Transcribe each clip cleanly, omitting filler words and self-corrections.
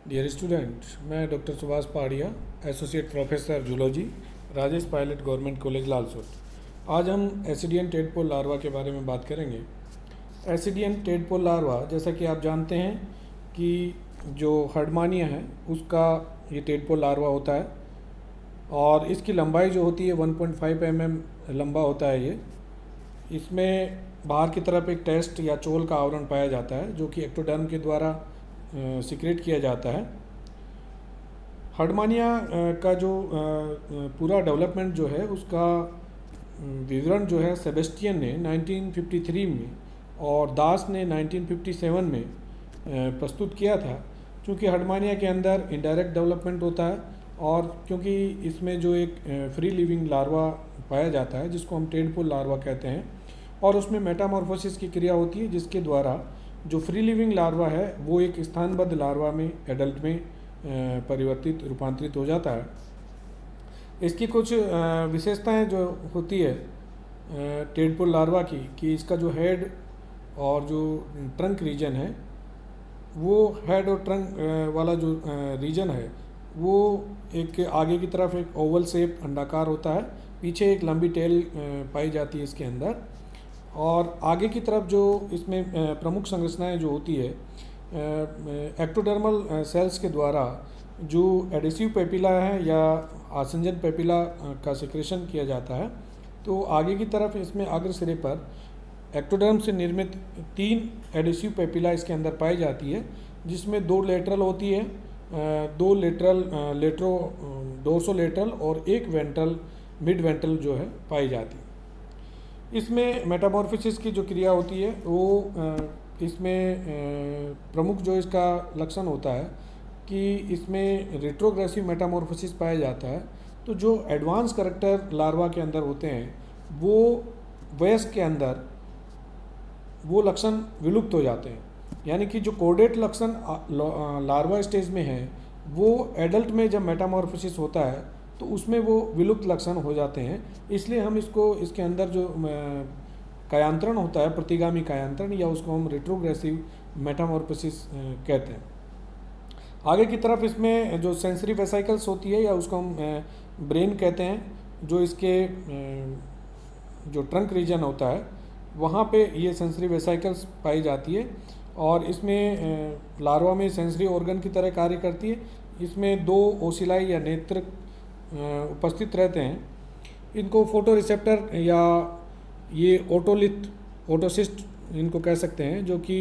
Dear student, मैं doctor Subhash Pahadia, associate professor zoology, Rajesh Pilot government college Lalsot. आज हम एसिडियन टेडपोल लार्वा के बारे में बात करेंगे। एसिडियन टेडपोल लार्वा, जैसा कि आप जानते हैं कि जो हर्डमानिया है उसका ये टेडपोल लार्वा होता है और इसकी लंबाई जो होती है 1.5 mm लंबा होता है ये। इसमें बाहर की तरफ एक टेस्ट या चोल का आवरण पाया जाता है जो कि एक्टोडर्म के द्वारा सिक्रेट किया जाता है। हर्डमानिया का जो पूरा डेवलपमेंट जो है उसका विवरण जो है सेबेस्टियन ने 1953 में और दास ने 1957 में प्रस्तुत किया था। क्योंकि हर्डमानिया के अंदर इनडायरेक्ट डेवलपमेंट होता है और क्योंकि इसमें जो एक फ्री लिविंग लार्वा पाया जाता है जिसको हम टेडपोल लार्वा कहते हैं और उसमें मेटामॉर्फोसिस की क्रिया होती है जिसके द्वारा जो फ्री लिविंग लार्वा है वो एक स्थानबद्ध लार्वा में एडल्ट में परिवर्तित रूपांतरित हो जाता है। इसकी कुछ विशेषताएं जो होती है टेडपोल लार्वा की कि इसका जो हेड और जो ट्रंक रीजन है वो हेड और ट्रंक वाला जो रीजन है वो एक आगे की तरफ एक ओवल शेप अंडाकार होता है, पीछे एक लंबी टेल पाई जाती है इसके अंदर और आगे की तरफ जो इसमें प्रमुख संरचनाएं जो होती है एक्टोडर्मल सेल्स के द्वारा जो एडेसिव पेपिला है या आसंजन पेपिला का सिक्रेशन किया जाता है। तो आगे की तरफ इसमें अग्र सिरे पर एक्टोडर्म से निर्मित 3 एडेसिव पेपिला इसके अंदर पाई जाती है जिसमें 2 लेटरल होती है, 2 लेटरल डोर्सोलेटरल और 1 वेंट्रल मिड वेंट्रल जो है पाई जाती है। इसमें मेटामॉर्फोसिस की जो क्रिया होती है वो इसमें प्रमुख जो इसका लक्षण होता है कि इसमें रेट्रोग्रेसिव मेटामॉर्फोसिस पाया जाता है। तो जो एडवांस करैक्टर लार्वा के अंदर होते हैं वो वयस्क के अंदर वो लक्षण विलुप्त हो जाते हैं, यानी कि जो कोडेट लक्षण लार्वा स्टेज में है वो एडल्ट में जब मेटामॉर्फोसिस होता है तो उसमें वो विलुप्त लक्षण हो जाते हैं। इसलिए हम इसके अंदर जो कायांतरण होता है, प्रतिगामी कायांतरण, या उसको हम रेट्रोग्रेसिव मेटामॉर्फोसिस कहते हैं। आगे की तरफ इसमें जो सेंसरी वेसाइकल्स होती है या उसको हम ब्रेन कहते हैं, जो इसके जो ट्रंक रीजन होता है वहाँ पे ये सेंसरी वेसाइकल्स पाई जाती है और इसमें लार्वा में सेंसरी ऑर्गन की तरह कार्य करती है। इसमें 2 ओसिलाई या नेत्र उपस्थित रहते हैं। इनको फोटो रिसेप्टर या ये ओटोसिस्ट इनको कह सकते हैं, जो कि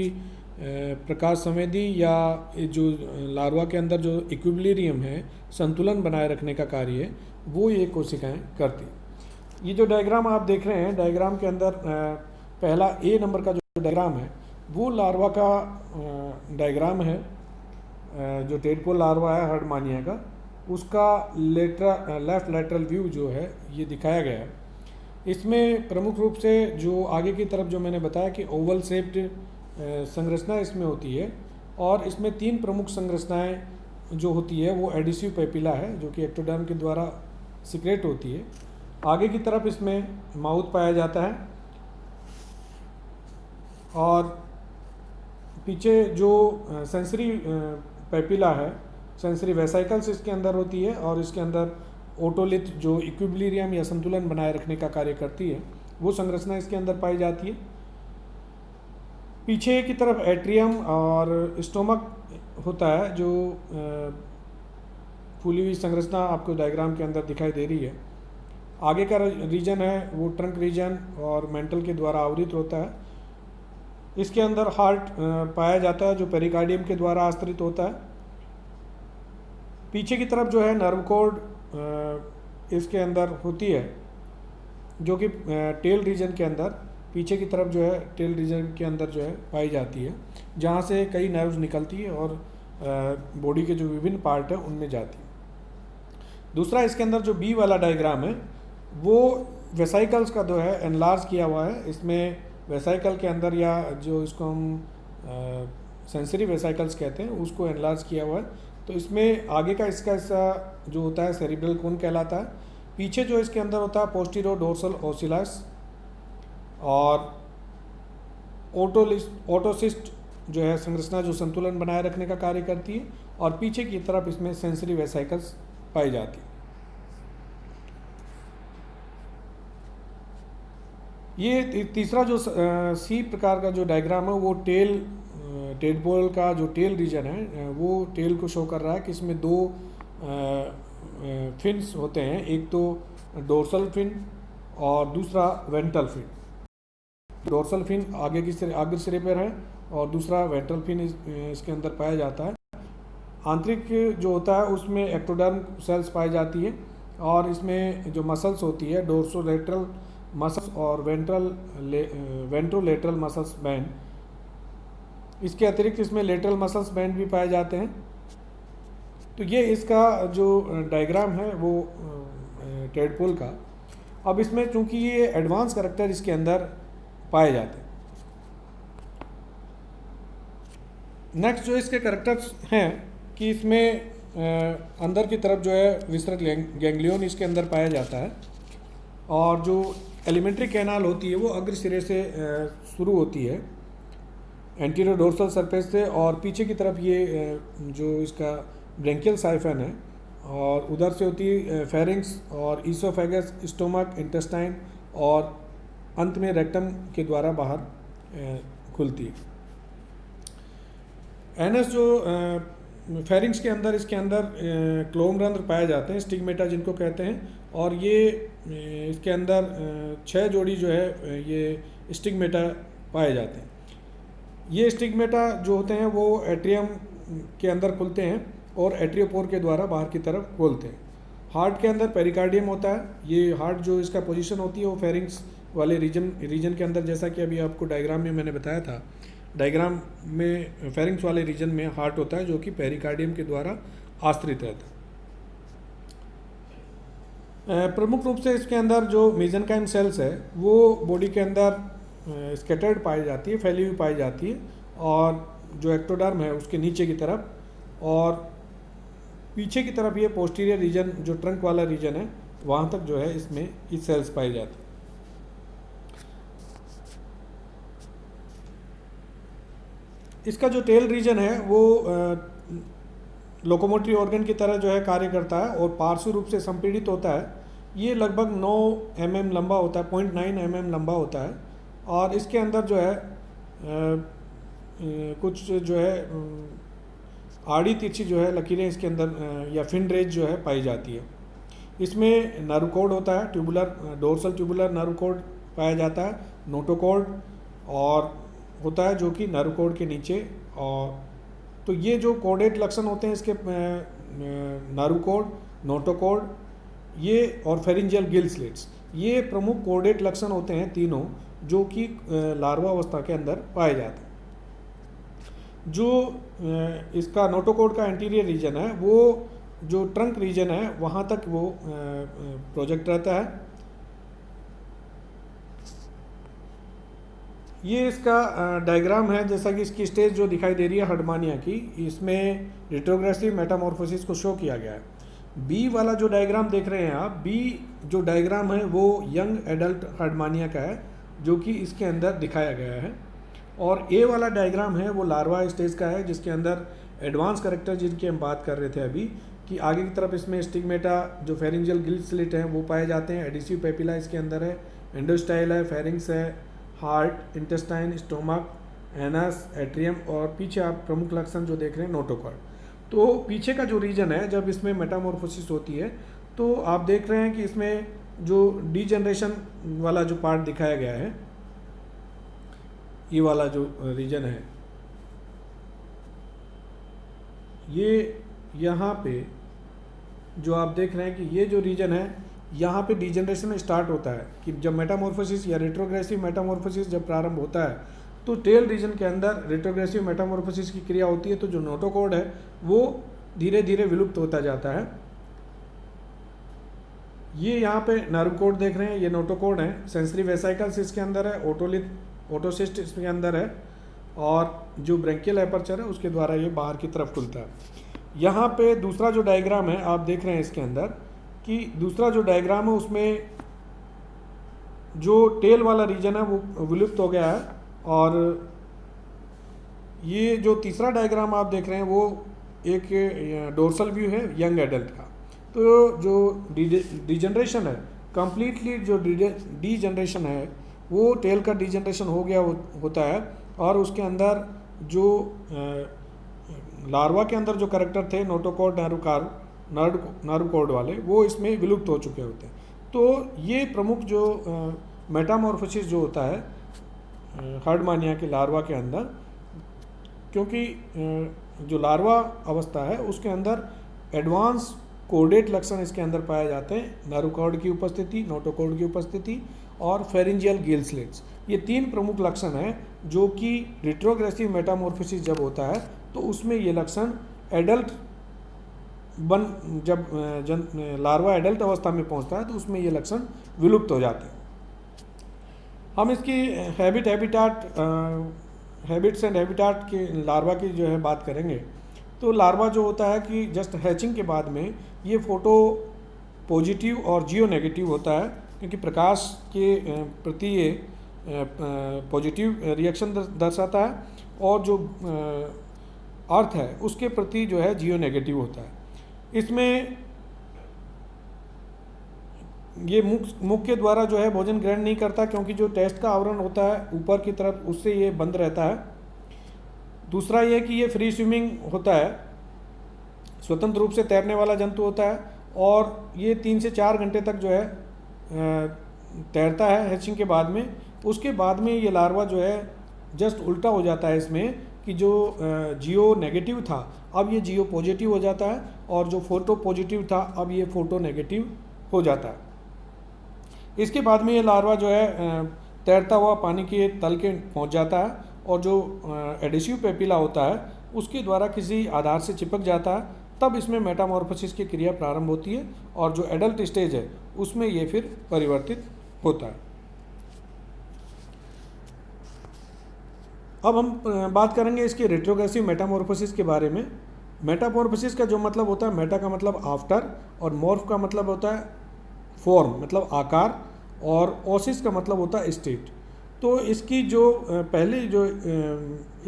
प्रकाश संवेदी या जो लार्वा के अंदर जो इक्विलिब्रियम है, संतुलन बनाए रखने का कार्य है, वो ये कोशिकाएं करती। ये जो डायग्राम आप देख रहे हैं, डायग्राम के अंदर पहला ए नंबर का जो डायग्राम है वो लार्वा का डायग्राम है। जो टेडपोल लार्वा है हर्डमानिया का, उसका लेफ्ट लैटरल व्यू जो है ये दिखाया गया है। इसमें प्रमुख रूप से जो आगे की तरफ जो मैंने बताया कि ओवल शेप्ड संरचना इसमें होती है और इसमें 3 प्रमुख संरचनाएं जो होती है वो एडिसिव पेपिला है जो कि एक्टोडर्म के द्वारा सिक्रेट होती है। आगे की तरफ इसमें माउथ पाया जाता है और पीछे जो सेंसरी पेपिला है, सेंसरी वेसाइकल्स इसके अंदर होती है और इसके अंदर ओटोलिथ जो इक्विलिब्रियम या संतुलन बनाए रखने का कार्य करती है वो संरचना इसके अंदर पाई जाती है। पीछे की तरफ एट्रियम और स्टोमक होता है जो फूली हुई संरचना आपको डायग्राम के अंदर दिखाई दे रही है। आगे का रीजन है वो ट्रंक रीजन और मेंटल के द्वारा आवृत होता है। इसके अंदर हार्ट पाया जाता है जो पेरिकार्डियम के द्वारा आश्रित होता है। पीछे की तरफ जो है नर्व कोड इसके अंदर होती है जो कि टेल रीजन के अंदर, पीछे की तरफ जो है टेल रीजन के अंदर जो है पाई जाती है, जहाँ से कई नर्व्स निकलती है और बॉडी के जो विभिन्न पार्ट है उनमें जाती है। दूसरा इसके अंदर जो बी वाला डायग्राम है वो वेसाइकल्स का जो है एनलार्ज किया हुआ है। इसमें वेसाइकल के अंदर या जो इसको हम सेंसरी वेसाइकल्स कहते हैं उसको एनलार्ज किया हुआ है। तो इसमें आगे का इसका हिस्सा जो होता है सेरिब्रल कोन कहलाता है। पीछे जो इसके अंदर होता है पोस्टीरियर डोर्सल ओसिलस और ओटोसिस्ट जो है संरचना जो संतुलन बनाए रखने का कार्य करती है, और पीछे की तरफ इसमें सेंसरी वेसिकल्स पाई जाती है। ये तीसरा जो सी प्रकार का जो डायग्राम है वो टेडपोल का जो टेल रीजन है वो टेल को शो कर रहा है कि इसमें दो फिन्स होते हैं, एक तो डोर्सल फिन और दूसरा वेंट्रल फिन। डोर्सल फिन आगे सिरे पर है और दूसरा वेंट्रल फिन इसके अंदर पाया जाता है। आंतरिक जो होता है उसमें एक्टोडर्म सेल्स पाई जाती है और इसमें जो मसल्स होती है डोर्सोलेटरल मसल्स और वेंट्रोलेटरल मसल्स बैंड, इसके अतिरिक्त इसमें लेटरल मसल्स बैंड भी पाए जाते हैं। तो ये इसका जो डायग्राम है वो टेडपोल का। अब इसमें चूंकि ये एडवांस करैक्टर इसके अंदर पाए जाते हैं। नेक्स्ट जो इसके करैक्टर्स हैं कि इसमें अंदर की तरफ जो है विसरत गैंग्लियन इसके अंदर पाया जाता है और जो एलिमेंट्री कैनाल होती है वो अग्र सिरे से शुरू होती है एंटीरियर डोर्सल सरफेस से, और पीछे की तरफ ये जो इसका ब्रेंकियल साइफन है और उधर से होती है फेरिंग्स और ईसोफेगस, स्टोमक, इंटेस्टाइन और अंत में रेक्टम के द्वारा बाहर खुलती है। एनस जो फेरिंग्स के अंदर इसके अंदर क्लोम रंध्र पाए जाते हैं, स्टिग्मेटा जिनको कहते हैं, और ये इसके अंदर 6 जोड़ी जो है ये स्टिग्मेटा पाए जाते हैं। ये स्टिग्मेटा जो होते हैं वो एट्रियम के अंदर खुलते हैं और एट्रियोपोर के द्वारा बाहर की तरफ खोलते हैं। हार्ट के अंदर पेरिकार्डियम होता है। ये हार्ट जो इसका पोजीशन होती है वो फेरिंग्स वाले रीजन के अंदर, जैसा कि अभी आपको डायग्राम में मैंने बताया था, डायग्राम में फेरिंग्स वाले रीजन में हार्ट होता है जो कि पेरिकार्डियम के द्वारा आश्रित रहता है। प्रमुख रूप से इसके अंदर जो मेसेनकाइम सेल्स है वो बॉडी के अंदर स्कैटर्ड पाई जाती है, फैली हुई पाई जाती है, और जो एक्टोडर्म है उसके नीचे की तरफ और पीछे की तरफ ये पोस्टीरियर रीजन जो ट्रंक वाला रीजन है वहाँ तक जो है इसमें ये सेल्स पाई जाती है। इसका जो टेल रीजन है वो लोकोमोटरी ऑर्गन की तरह जो है कार्य करता है और पार्श्व रूप से संपीड़ित होता है। ये लगभग 9 mm लंबा होता है, 0.9 mm लंबा होता है, और इसके अंदर जो है कुछ जो है आड़ी तिरछी जो है लकीरें इसके अंदर या फिन रेज जो है पाई जाती है। इसमें नर्व कोड होता है, डोर्सल ट्यूबुलर नर्व कोड पाया जाता है, नोटोकोड और होता है जो कि नर्व कोड के नीचे। और तो ये जो कोडेड लक्षण होते हैं इसके नर्व कोड, नोटोकोड ये और फेरिंजियल गिल स्लिट्स, ये प्रमुख कोडेड लक्षण होते हैं तीनों जो कि लार्वा अवस्था के अंदर पाए जाते हैं। जो इसका नोटोकोड का एंटीरियर रीजन है वो जो ट्रंक रीजन है वहाँ तक वो प्रोजेक्ट रहता है। ये इसका डायग्राम है, जैसा कि इसकी स्टेज जो दिखाई दे रही है हर्डमानिया की, इसमें रिट्रोग्रेसिव मेटामॉर्फोसिस को शो किया गया है। बी वाला जो डायग्राम देख रहे हैं आप, बी जो डायग्राम है वो यंग एडल्ट हर्डमानिया का है जो कि इसके अंदर दिखाया गया है, और ए वाला डायग्राम है वो लार्वा स्टेज का है जिसके अंदर एडवांस कैरेक्टर जिनकी हम बात कर रहे थे अभी कि आगे की तरफ इसमें स्टिग्मेटा जो फेरिंजियल गिल स्लिट हैं वो पाए जाते हैं, एडिसिव पेपिला इसके अंदर है, एंडोस्टाइल है, फेरिंग्स है, heart, intestine, stomach, anus, atrium, और पीछे आप प्रमुख लक्षण जो देख रहे हैं नोटोकॉर्ड। तो पीछे का जो रीजन है जब इसमें मेटामॉर्फोसिस होती है तो आप देख रहे हैं कि इसमें जो डीजनरेशन वाला जो पार्ट दिखाया गया है, ये वाला जो रीजन है, ये यहाँ पे जो आप देख रहे हैं कि ये जो रीजन है यहाँ पे डीजनरेशन स्टार्ट होता है कि जब मेटामॉर्फोसिस या रेट्रोग्रेसिव मेटामॉर्फोसिस जब प्रारंभ होता है तो टेल रीजन के अंदर रेट्रोग्रेसिव मेटामॉर्फोसिस की क्रिया होती है, तो जो नोटोकोड है वो धीरे धीरे विलुप्त होता जाता है। ये यहाँ पे नर्व कोड देख रहे हैं, ये नोटोकोड है, सेंसरी वेसाइकल्स इसके अंदर है, ओटोसिस्ट इसके अंदर है, और जो ब्रेंकियल एपर्चर है उसके द्वारा ये बाहर की तरफ खुलता है। यहाँ पे दूसरा जो डायग्राम है आप देख रहे हैं इसके अंदर कि दूसरा जो डायग्राम है उसमें जो टेल वाला रीजन है वो विलुप्त हो गया है, और ये जो तीसरा डायग्राम आप देख रहे हैं वो एक डोर्सल व्यू है यंग एडल्ट का। तो जो डिजनरेशन है, कंप्लीटली जो डीजनरेशन है वो टेल का डीजनरेशन हो गया होता है, और उसके अंदर जो लार्वा के अंदर जो करेक्टर थे नोटोकॉर्ड नार्वकॉर्ड वाले, वो इसमें विलुप्त हो चुके होते हैं। तो ये प्रमुख जो मेटामॉर्फोसिस जो होता है हर्डमानिया के लार्वा के अंदर, क्योंकि जो लार्वा अवस्था है उसके अंदर एडवांस कोडेट लक्षण इसके अंदर पाए जाते हैं, नार्वकॉर्ड की उपस्थिति, नोटोकॉर्ड की उपस्थिति और फेरिंजियल गिल स्लिट्स। ये 3 प्रमुख लक्षण हैं जो कि रिट्रोग्रेसिव मेटामॉर्फोसिस जब होता है तो उसमें ये लक्षण एडल्ट जब लार्वा एडल्ट अवस्था में पहुंचता है तो उसमें ये लक्षण विलुप्त हो जाते हैं। हम इसकी हैबिट्स एंड हैबिटाट के लार्वा की जो है बात करेंगे। तो लार्वा जो होता है कि जस्ट हैचिंग के बाद में ये फोटो पॉजिटिव और जियो नेगेटिव होता है, क्योंकि प्रकाश के प्रति ये पॉजिटिव रिएक्शन दर्शाता है, और जो अर्थ है उसके प्रति जो है जियो नेगेटिव होता है। इसमें ये मुख के द्वारा जो है भोजन ग्रहण नहीं करता, क्योंकि जो टेस्ट का आवरण होता है ऊपर की तरफ उससे ये बंद रहता है। दूसरा ये कि ये फ्री स्विमिंग होता है, स्वतंत्र रूप से तैरने वाला जंतु होता है, और ये 3 से 4 घंटे तक जो है तैरता है हैचिंग के बाद में। उसके बाद में ये लार्वा जो है जस्ट उल्टा हो जाता है इसमें, कि जो जियो नेगेटिव था अब ये जियो पॉजिटिव हो जाता है, और जो फोटो पॉजिटिव था अब ये फोटो नेगेटिव हो जाता है। इसके बाद में ये लार्वा जो है तैरता हुआ पानी के तल के पहुंच जाता है, और जो एडेसिव पेपिला होता है उसके द्वारा किसी आधार से चिपक जाता है। तब इसमें मेटामॉर्फोसिस की क्रिया प्रारंभ होती है, और जो एडल्ट स्टेज है उसमें ये फिर परिवर्तित होता है। अब हम बात करेंगे इसके रेट्रोग्रेसिव मेटामॉर्फोसिस के बारे में। मेटामॉर्फोसिस का जो मतलब होता है, मेटा का मतलब आफ्टर, और मॉर्फ का मतलब होता है फॉर्म मतलब आकार, और ओसिस का मतलब होता है स्टेट। तो इसकी जो पहली जो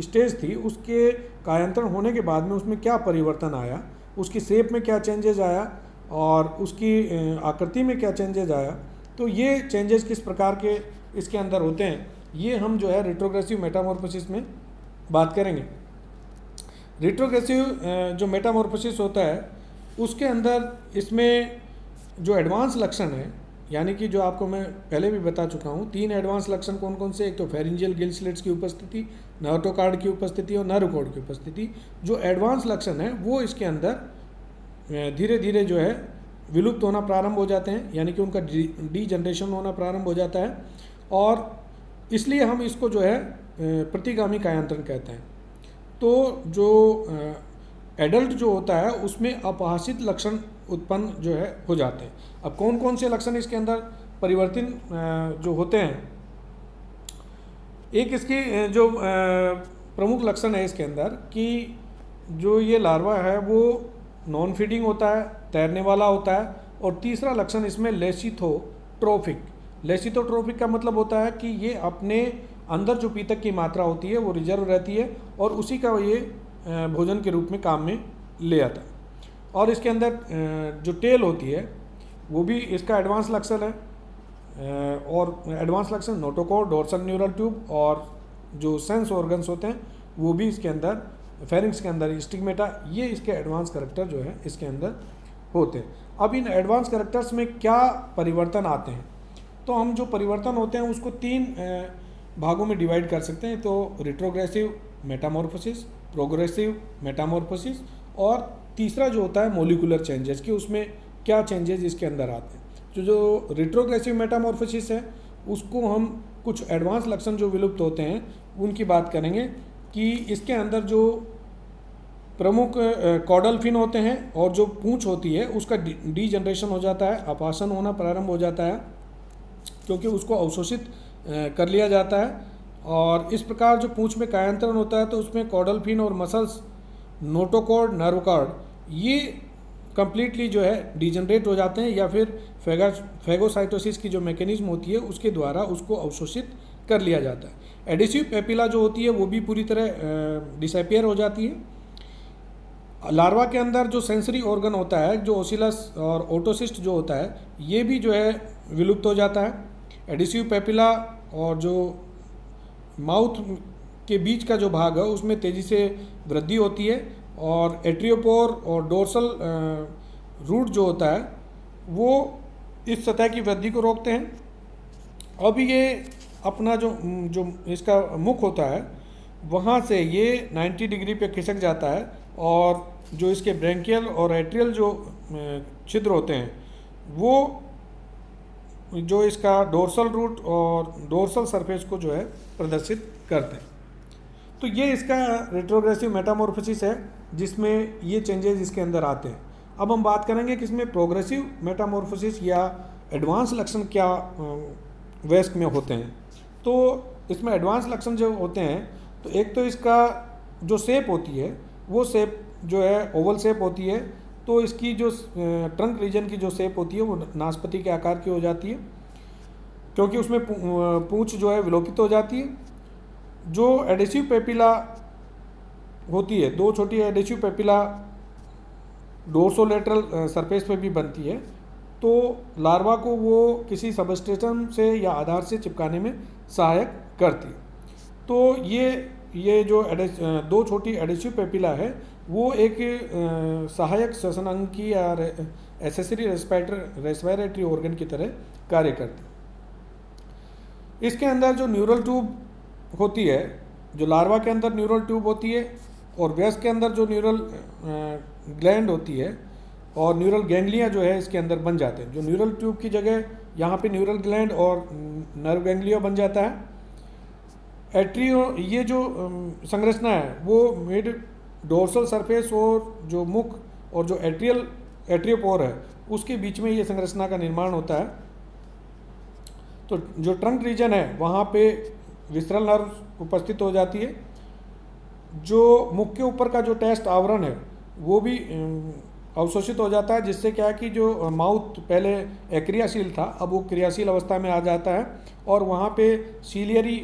स्टेज थी उसके कायांतरण होने के बाद में उसमें क्या परिवर्तन आया, उसकी शेप में क्या चेंजेज आया, और उसकी आकृति में क्या चेंजेज आया, तो ये चेंजेस किस प्रकार के इसके अंदर होते हैं, ये हम जो है रेट्रोग्रेसिव मेटामॉर्फोसिस में बात करेंगे। रेट्रोग्रेसिव जो मेटामॉर्फोसिस होता है उसके अंदर इसमें जो एडवांस लक्षण है, यानी कि जो आपको मैं पहले भी बता चुका हूँ, 3 एडवांस लक्षण कौन कौन से, एक तो फेरिंजियल गिल स्लिट्स की उपस्थिति, नोटोकॉर्ड की उपस्थिति और नार्वकॉर्ड की उपस्थिति। जो एडवांस लक्षण है वो इसके अंदर धीरे धीरे जो है विलुप्त होना प्रारंभ हो जाते हैं, यानी कि उनका डीजनरेशन होना प्रारंभ हो जाता है, और इसलिए हम इसको जो है प्रतिगामी कायांतरण कहते हैं। तो जो एडल्ट जो होता है उसमें अपहासित लक्षण उत्पन्न जो है हो जाते हैं। अब कौन कौन से लक्षण इसके अंदर परिवर्तन जो होते हैं, एक इसकी जो प्रमुख लक्षण है इसके अंदर कि जो ये लार्वा है वो नॉन फीडिंग होता है, तैरने वाला होता है, और तीसरा लक्षण इसमें लेसिथोट्रोफिक। लेसिथोट्रोफिक का मतलब होता है कि ये अपने अंदर जो पीतक की मात्रा होती है वो रिजर्व रहती है, और उसी का ये भोजन के रूप में काम में ले आता है। और इसके अंदर जो टेल होती है वो भी इसका एडवांस लक्षण है, और एडवांस लक्षण नोटोकॉर्ड, डोर्सल न्यूरल ट्यूब, और जो सेंस ऑर्गन्स होते हैं वो भी इसके अंदर, फेरिंक्स के अंदर स्टिग्मेटा, ये इसके एडवांस करैक्टर जो है इसके अंदर होते हैं। अब इन एडवांस करैक्टर्स में क्या परिवर्तन आते हैं, तो हम जो परिवर्तन होते हैं उसको 3 भागों में डिवाइड कर सकते हैं। तो रिट्रोग्रेसिव मेटामॉर्फोसिस, प्रोग्रेसिव मेटामॉर्फोसिस, और तीसरा जो होता है मॉलिक्यूलर चेंजेस, कि उसमें क्या चेंजेस इसके अंदर आते हैं। जो रिट्रोग्रेसिव मेटामॉर्फोसिस है उसको हम कुछ एडवांस लक्षण जो विलुप्त होते हैं उनकी बात करेंगे, कि इसके अंदर जो प्रमुख कॉडल फिन होते हैं और जो पूंछ होती है उसका डीजनरेशन हो जाता है, अपासन होना प्रारंभ हो जाता है, क्योंकि उसको अवशोषित कर लिया जाता है। और इस प्रकार जो पूंछ में कायांतरण होता है तो उसमें कॉडल फिन और मसल्स, नोटोकॉर्ड, नार्वकॉर्ड, ये कंप्लीटली जो है डिजनरेट हो जाते हैं, या फिर फेगोसाइटोसिस की जो मैकेनिज्म होती है उसके द्वारा उसको अवशोषित कर लिया जाता है। एडेसिव पेपिला जो होती है वो भी पूरी तरह डिसअपियर हो जाती है। लार्वा के अंदर जो सेंसरी ऑर्गन होता है, जो ओसिलस और ओटोसिस्ट जो होता है, ये भी जो है विलुप्त हो जाता है। एडिसिव पेपिला और जो माउथ के बीच का जो भाग है उसमें तेज़ी से वृद्धि होती है, और एट्रियोपोर और डोर्सल रूट जो होता है वो इस सतह की वृद्धि को रोकते हैं। अब ये अपना जो जो इसका मुख होता है वहाँ से ये 90 डिग्री पे खिसक जाता है, और जो इसके ब्रैंकियल और एट्रियल जो छिद्र होते हैं वो जो इसका डोर्सल रूट और डोर्सल सरफेस को जो है प्रदर्शित करते हैं। तो ये इसका रेट्रोग्रेसिव मेटामॉर्फोसिस है जिसमें ये चेंजेस इसके अंदर आते हैं। अब हम बात करेंगे कि इसमें प्रोग्रेसिव मेटामॉर्फोसिस या एडवांस लक्षण क्या वयस्क में होते हैं। तो इसमें एडवांस लक्षण जो होते हैं, तो एक तो इसका जो शेप होती है वो शेप जो है ओवल शेप होती है। तो इसकी जो ट्रंक रीजन की जो शेप होती है वो नाशपाती के आकार की हो जाती है, क्योंकि उसमें पूंछ जो है विलोपित हो जाती है। जो एडेसिव पेपिला होती है, दो छोटी एडेसिव पेपिला डोर्सोलेटरल सरफेस पे भी बनती है, तो लार्वा को वो किसी सबस्ट्रेटम से या आधार से चिपकाने में सहायक करती है। तो ये जो दो छोटी एडेसिव पेपिला है वो एक सहायक श्वसन अंग की या एसेसरी रेस्पिरेटरी ऑर्गन की तरह कार्य करती है। इसके अंदर जो न्यूरल ट्यूब होती है, जो लार्वा के अंदर न्यूरल ट्यूब होती है, और वयस्क के अंदर जो न्यूरल ग्लैंड होती है और न्यूरल गैंग्लिया जो है इसके अंदर बन जाते हैं। जो न्यूरल ट्यूब की जगह यहाँ पे न्यूरल ग्लैंड और नर्व गैंग्लिया बन जाता है। एट्रियो ये जो संरचना है वो मिड डोर्सल सरफेस और जो मुख और जो एट्रियोपोर है उसके बीच में ये संरचना का निर्माण होता है। तो जो ट्रंक रीजन है वहाँ पे विसरल नर्व उपस्थित हो जाती है। जो मुख के ऊपर का जो टेस्ट आवरण है वो भी अवशोषित हो जाता है, जिससे क्या है कि जो माउथ पहले अक्रियाशील था अब वो क्रियाशील अवस्था में आ जाता है, और वहाँ पे सीलियरी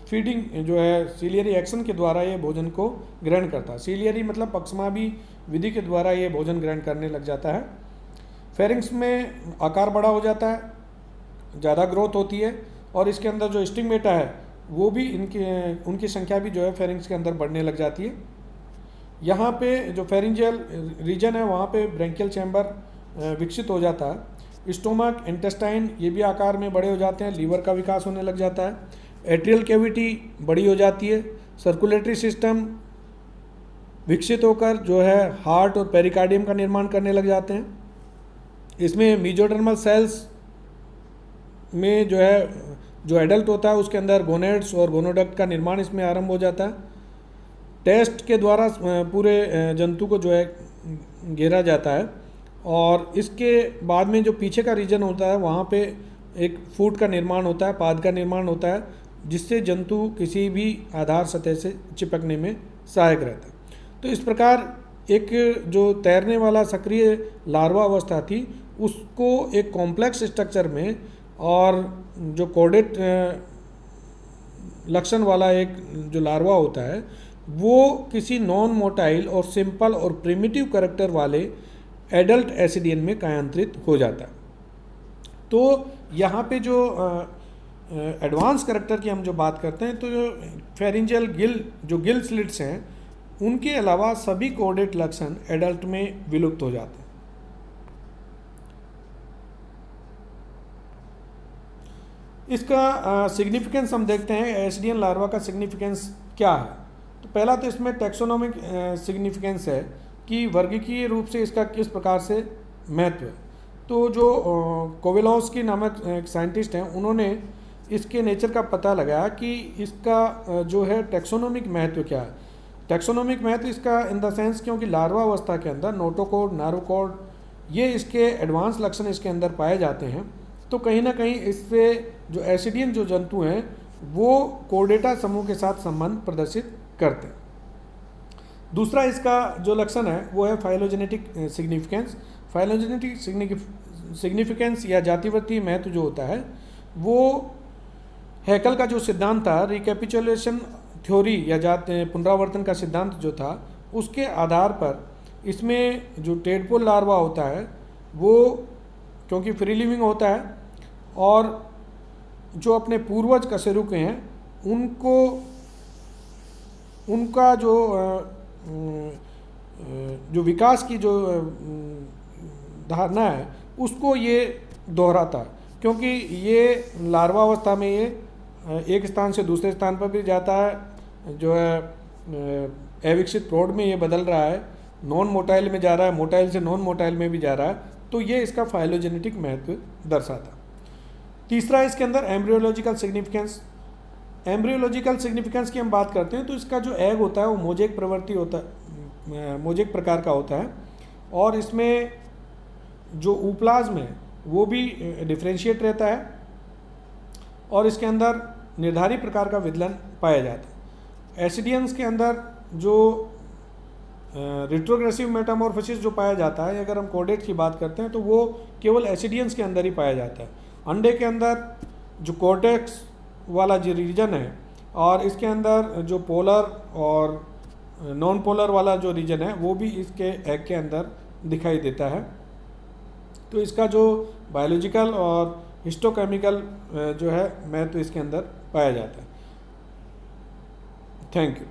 फीडिंग जो है सीलियरी एक्शन के द्वारा ये भोजन को ग्रहण करता है। सीलियरी मतलब पक्षमाभी विधि के द्वारा ये भोजन ग्रहण करने लग जाता है। फेरिंग्स में आकार बड़ा हो जाता है, ज़्यादा ग्रोथ होती है, और इसके अंदर जो स्टिग्मेटा है वो भी उनकी संख्या भी जो है फेरिंग्स के अंदर बढ़ने लग जाती है। यहाँ पे जो फेरिंजियल रीजन है वहाँ पे ब्रैंकियल चैम्बर विकसित हो जाता है। स्टोमक, इंटेस्टाइन ये भी आकार में बड़े हो जाते हैं, लीवर का विकास होने लग जाता है, एट्रियल कैविटी बड़ी हो जाती है, सर्कुलेटरी सिस्टम विकसित होकर जो है हार्ट और पेरिकार्डियम का निर्माण करने लग जाते हैं। इसमें मीजोडर्मल सेल्स में जो है जो एडल्ट होता है उसके अंदर गोनेड्स और गोनोडक्ट का निर्माण इसमें आरंभ हो जाता है। टेस्ट के द्वारा पूरे जंतु को जो है घेरा जाता है, और इसके बाद में जो पीछे का रीजन होता है वहाँ पे एक फूड का निर्माण होता है, पाद का निर्माण होता है, जिससे जंतु किसी भी आधार सतह से चिपकने में सहायक रहता है। तो इस प्रकार एक जो तैरने वाला सक्रिय लार्वा अवस्था थी उसको एक कॉम्प्लेक्स स्ट्रक्चर में और जो कोडेट लक्षण वाला एक जो लार्वा होता है वो किसी नॉन मोटाइल और सिंपल और प्रिमिटिव कैरेक्टर वाले एडल्ट एसिडियन में कायांतरित हो जाता है। तो यहाँ पे जो एडवांस कैरेक्टर की हम जो बात करते हैं, तो जो फेरिंजियल गिल स्लिट्स हैं उनके अलावा सभी कोडेट लक्षण एडल्ट में विलुप्त हो जाते हैं। इसका सिग्निफिकेंस हम देखते हैं, एसिडियन लार्वा का सिग्निफिकेंस क्या है। तो पहला तो इसमें टैक्सोनॉमिक सिग्निफिकेंस है कि वर्गीकीय रूप से इसका किस प्रकार से महत्व है। तो जो कोवेलोव्स्की नामक एक साइंटिस्ट हैं उन्होंने इसके नेचर का पता लगाया कि इसका जो है टैक्सोनॉमिक महत्व क्या है। टैक्सोनॉमिक महत्व इसका इन द सेंस क्योंकि लार्वा अवस्था के अंदर नोटोकॉर्ड, नार्वोकॉर्ड ये इसके एडवांस लक्षण इसके अंदर पाए जाते हैं, तो कहीं ना कहीं इससे जो एसिडियन जो जंतु हैं वो कोर्डेटा समूह के साथ संबंध प्रदर्शित करते हैं। दूसरा इसका जो लक्षण है वो है फाइलोजेनेटिक सिग्निफिकेंस। फाइलोजेनेटिक सिग्निफिकेंस या जातिवृत्तीय महत्व जो होता है वो हैकल का जो सिद्धांत था, रिकैपिचुलेशन थ्योरी या पुनरावर्तन का सिद्धांत जो था, उसके आधार पर इसमें जो टेडपोल लार्वा होता है वो क्योंकि फ्री लिविंग होता है और जो अपने पूर्वज कशेरुके हैं उनको उनका जो विकास की जो धारणा है उसको ये दोहराता है, क्योंकि ये लार्वा अवस्था में ये एक स्थान से दूसरे स्थान पर भी जाता है, जो है अविकसित प्रौढ़ में ये बदल रहा है, नॉन मोटाइल में जा रहा है, मोटाइल से नॉन मोटाइल में भी जा रहा है, तो ये इसका फाइलोजेनेटिक महत्व दर्शाता है। तीसरा इसके अंदर एम्ब्रियोलॉजिकल सिग्निफिकेंस। एम्ब्रियोलॉजिकल सिग्निफिकेंस की हम बात करते हैं तो इसका जो एग होता है वो मोजेक प्रवृत्ति होता है, मोजेक प्रकार का होता है, और इसमें जो ऊप्लाज्म है वो भी डिफ्रेंशिएट रहता है और इसके अंदर निर्धारित प्रकार का विदलन पाया जाता है। एसिडियंस के अंदर जो रिट्रोग्रेसिव मेटामॉर्फोसिस जो पाया जाता है, अगर हम कोडेट की बात करते हैं तो वो केवल एसिडियंस के अंदर ही पाया जाता है। अंडे के अंदर जो कॉर्टेक्स वाला जो रीजन है और इसके अंदर जो पोलर और नॉन पोलर वाला जो रीजन है वो भी इसके एग के अंदर दिखाई देता है। तो इसका जो बायोलॉजिकल और हिस्टोकेमिकल जो है महत्व इसके अंदर पाया जाता है। Thank you.